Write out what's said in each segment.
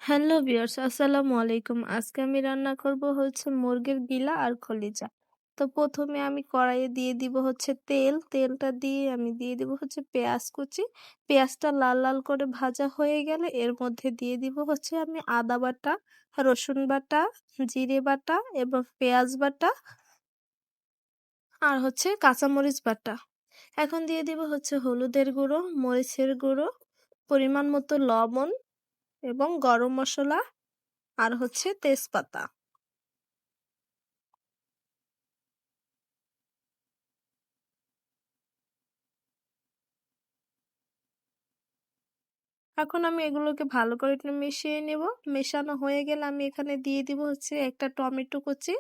Hello viewers, আসসালামু আলাইকুম। আজকে আমি রান্না করব হচ্ছে মুরগির গিলা আর কলিজা। তো প্রথমে আমি কড়াইয়ে দিয়ে দিব হচ্ছে তেল। তেলটা দিয়ে আমি দিয়ে দিব হচ্ছে পেঁয়াজ কুচি। পেঁয়াজটা লাল লাল করে ভাজা হয়ে গেলে এর মধ্যে দিয়ে দিব হচ্ছে আমি আদা বাটা, রসুন বাটা, জিরে বাটা এবং পেঁয়াজ বাটা আর হচ্ছে কাঁচামরিচ বাটা। এখন দিয়ে দিব হচ্ছে হলুদের গুঁড়ো, মরিচের গুঁড়ো, পরিমাণ মতো লবণ এবং গরম মসলা আর হচ্ছে তেজপাতা। এখন আমি এগুলোকে ভালো করে একটু মিশিয়ে নেব। মেশানো হয়ে গেলে আমি এখানে দিয়ে দিব হচ্ছে একটা টমেটো কুচি।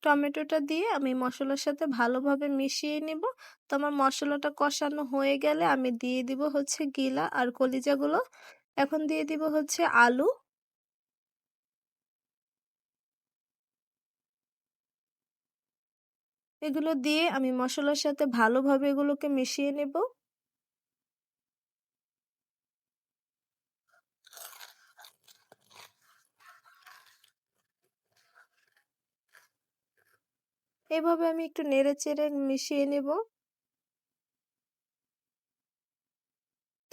টমেটোটা দিয়ে আমি মশলার সাথে ভালোভাবে মিশিয়ে নিব। তো আমার মশলাটা কষানো হয়ে গেলে আমি দিয়ে দিব হচ্ছে গিলা আর কলিজাগুলো। এখন দিয়ে দিব হচ্ছে আলু। এগুলো দিয়ে আমি মশলার সাথে ভালোভাবে এগুলোকে মিশিয়ে নেব। এভাবে আমি একটু নেড়ে চেড়ে মিশিয়ে নেব।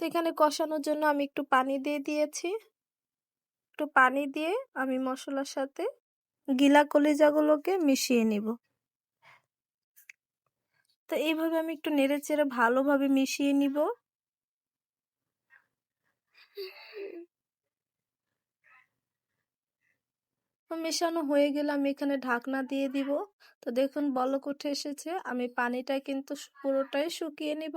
তো এখানে কষানোর জন্য আমি একটু পানি দিয়ে দিয়েছি। একটু পানি দিয়ে আমি মশলার সাথে গিলা কলিজাগুলোকে মিশিয়ে নিব। তো এইভাবে আমি একটু নেড়েচেড়ে ভালোভাবে মিশিয়ে নিব। তো মেশানো হয়ে গেলে আমি এখানে ঢাকনা দিয়ে দিব। তো দেখুন বলক উঠে এসেছে। আমি পানিটা কিন্তু পুরোটাই শুকিয়ে নিব।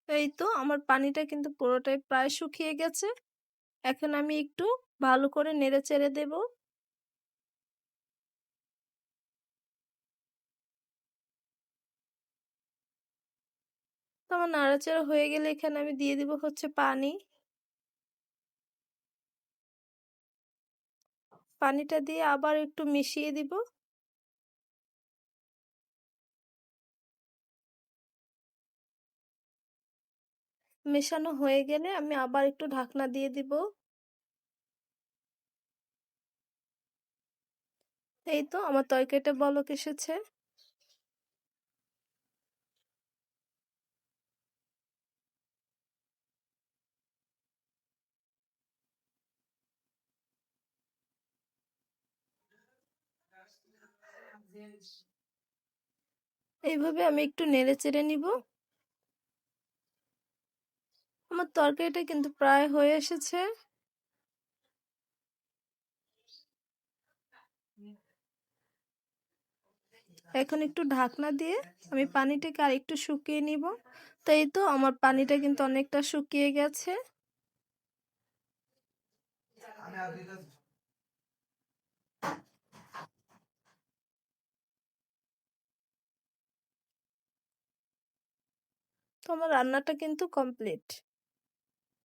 এই তো আমার পানিটা কিন্তু পুরোটাই প্রায় শুকিয়ে গেছে। এখন আমি একটু ভালো করে নেড়েচেড়ে দেব। তো আমার নাড়াচাড়া হয়ে গেলে এখানে আমি দিয়ে দিব হচ্ছে পানি। পানিটা দিয়ে আবার একটু মিশিয়ে দিব। মেশানো হয়ে গেলে আমি আবার একটু ঢাকনা দিয়ে দিব। এই তো আমার তরকারিটা বলক এসেছে। এইভাবে আমি একটু নেড়ে চেড়ে নিব। আমার তরকারিটা কিন্তু প্রায় হয়ে এসেছে। এখন একটু ঢাকনা দিয়ে আমি পানিটাকে আর একটু শুকিয়ে নিব। তো এই তো আমার পানিটা কিন্তু অনেকটা শুকিয়ে গেছে। তো আমার রান্নাটা কিন্তু কমপ্লিট।